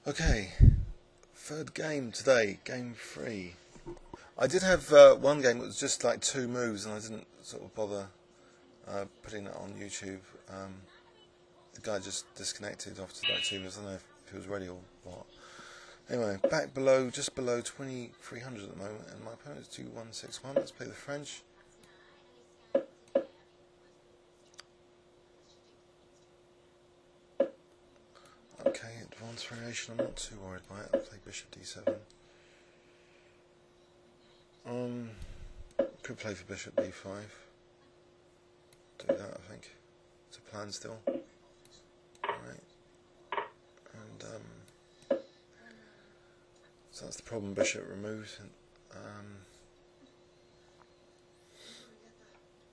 Okay, third game today, game 3. I did have one game that was just like 2 moves, and I didn't sort of bother putting that on YouTube. The guy just disconnected after like 2 moves. I don't know if he was ready or what. Anyway, back below, just below 2300 at the moment, and my opponent's 2161. Let's play the French. Okay, advanced variation, I'm not too worried by it. I'll play bishop d7. Could play for bishop b5. Do that, I think. It's a plan still. Alright. And, so that's the problem, bishop removed.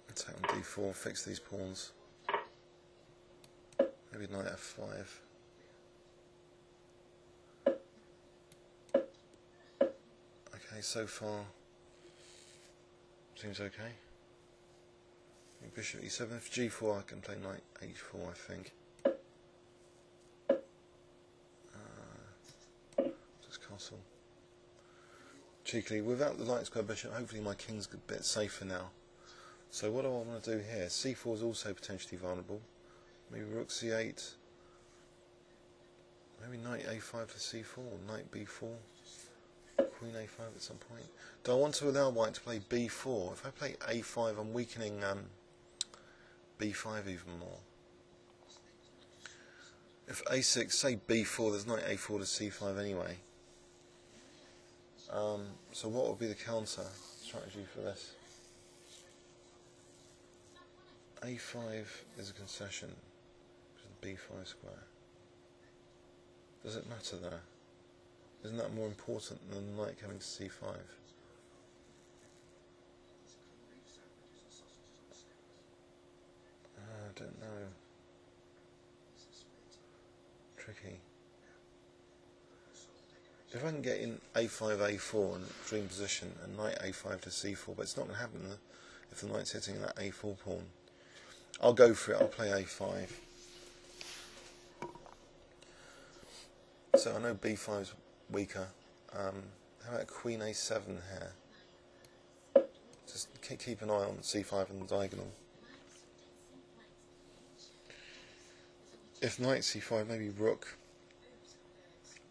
Attack on d4, fix these pawns. Maybe knight f5. Okay, so far seems okay. Bishop e7. If g4, I can play knight h4, I think. Just castle. Cheekily, without the light square bishop, hopefully my king's a bit safer now. So what do I want to do here? c4 is also potentially vulnerable. Maybe rook c8. Maybe knight a5 to c4, or knight b4. Queen a5 at some point. Do I want to allow white to play b4? If I play a5, I'm weakening b5 even more. If a6, say b4, there's knight a4 to c5 anyway. So what would be the counter strategy for this? a5 is a concession, which is b5 square. Does it matter there? Isn't that more important than the knight coming to c5? I don't know. Tricky. If I can get in a5, a4 in dream position and knight a5 to c4, but it's not going to happen if the knight's hitting that a4 pawn. I'll go for it, I'll play a5. So I know b5's weaker. How about queen a7 here? Just keep an eye on c5 and the diagonal. If knight c5, maybe rook.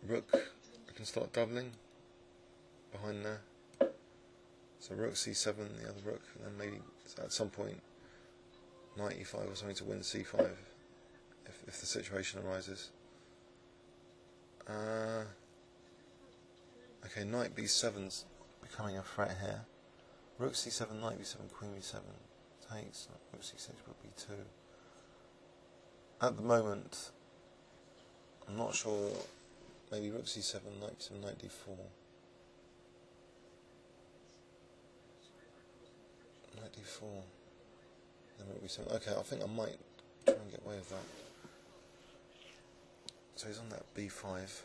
Rook, I can start doubling behind there. So rook c7, the other rook, and then maybe at some point knight e5 or something to win c5 if the situation arises. Okay, knight b7's becoming a threat here. Rook c7, knight b7, queen b7 takes, rook c6, rook b2. At the moment, I'm not sure, maybe rook c7, knight b7, knight d4. Knight d4, then rook b7. Okay, I think I might try and get away with that. So he's on that b5.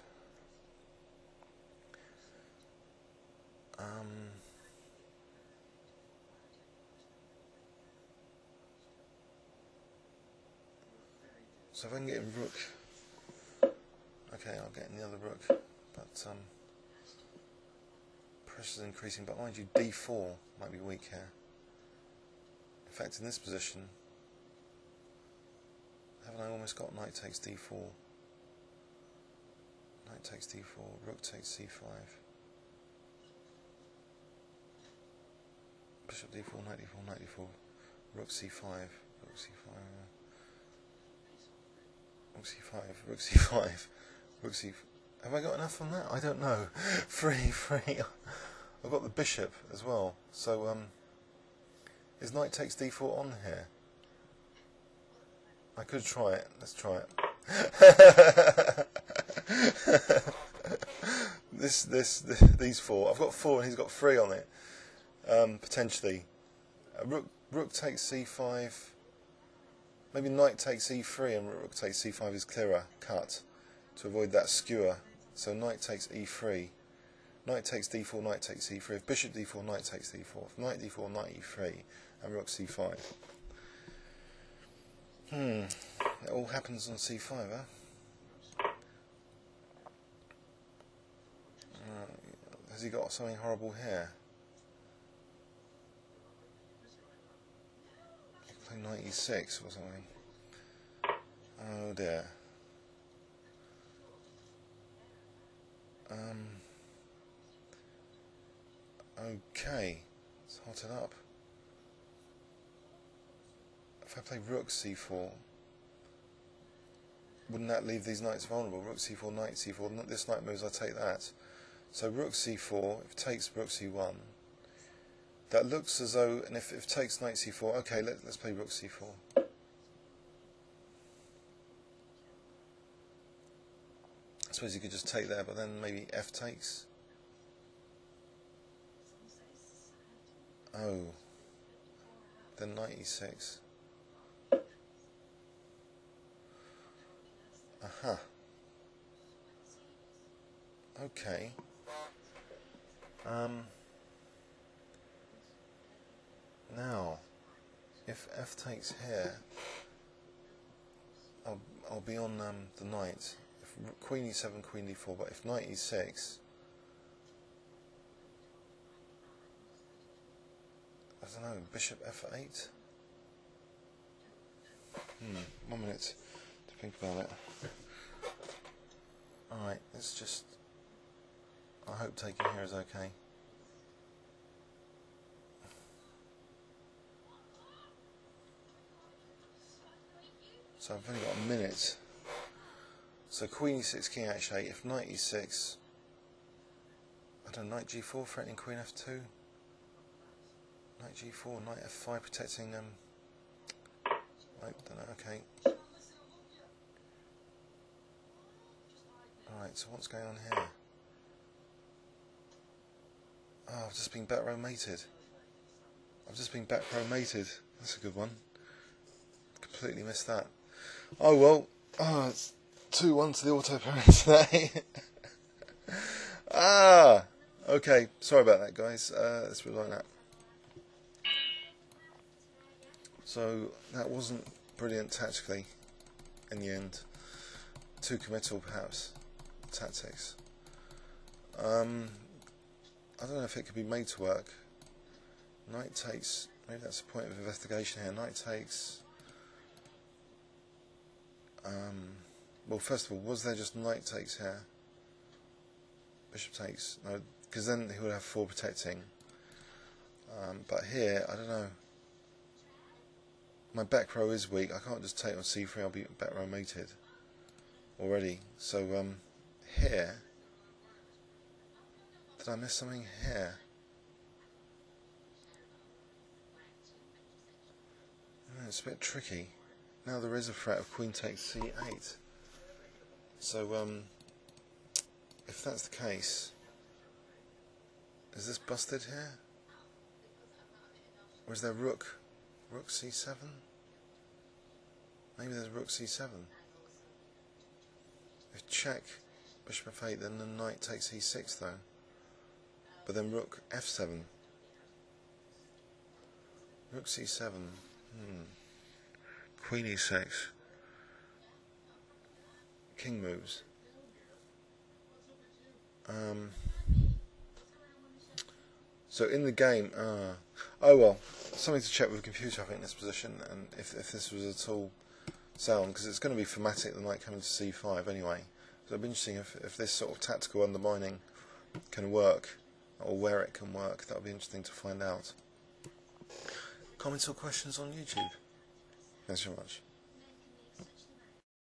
So if I can get in rook, okay, I'll get in the other rook, but pressure's increasing, but mind you, d4 might be weak here. In fact, in this position, haven't I almost got knight takes d4? Knight takes d4, rook takes c5. Bishop d4, knight d4, knight d4, rook c5, rook c5, rook c5, rook c5, rook c5. Have I got enough on that? I don't know. Free. I've got the bishop as well. So is knight takes d4 on here? I could try it. Let's try it. These 4. I've got 4 and he's got 3 on it. Potentially. Rook takes c5. Maybe knight takes e3 and rook takes c5 is clearer cut to avoid that skewer. So knight takes e3. Knight takes d4, knight takes e3. If bishop d4, knight takes d4. If knight d4, knight e3 and rook c5. It all happens on c5, huh? he got something horrible here? He could play knight e6 or something. Oh dear. Okay, let's hot it up. If I play rook c4, wouldn't that leave these knights vulnerable? Rook c4, knight c4, this knight moves, I take that. So rook c4, if it takes rook c1, that looks as though, and if it takes knight c4, okay, let's play rook c4. I suppose you could just take there, but then maybe f takes. Oh, then knight e6. Aha. Okay. Now, if f takes here, I'll be on the knight. If queen e7, queen d4, but if knight e6, I don't know, bishop f8. 1 minute to think about it. Alright, let's just, I hope taking here is okay. So I've only got a minute. So queen e6, king h8, if knight e6, I don't know, knight g4 threatening queen f2, knight g4, knight f5 protecting, I don't know, okay. Alright, so what's going on here? Oh, I've just been back row mated. That's a good one. Completely missed that. Oh well, it's 2-1 to the auto parent today. Okay, sorry about that guys, let's rewind that. So, that wasn't brilliant tactically in the end. Too committal perhaps. Tactics. I don't know if it could be made to work. Knight takes, maybe that's the point of investigation here. Knight takes, well first of all, was there just knight takes here? Bishop takes, no, because then he would have 4 protecting. But here, I don't know. My back row is weak, I can't just take on c3, I'll be back row mated already. So here, did I miss something here? It's a bit tricky. Now there is a threat of queen takes c8. So if that's the case, is this busted here? Or is there rook c7? Maybe there's rook c7. If check bishop f8, then the knight takes e6 though. But then rook f7. Rook c7. Queen e6. King moves. So in the game, oh well, something to check with the computer I think in this position, and if this was at all sound, because it's going to be thematic the knight coming to c5 anyway. So it'll be interesting if this sort of tactical undermining can work, or where it can work. That'll be interesting to find out. Comments or questions on YouTube? Thanks very much.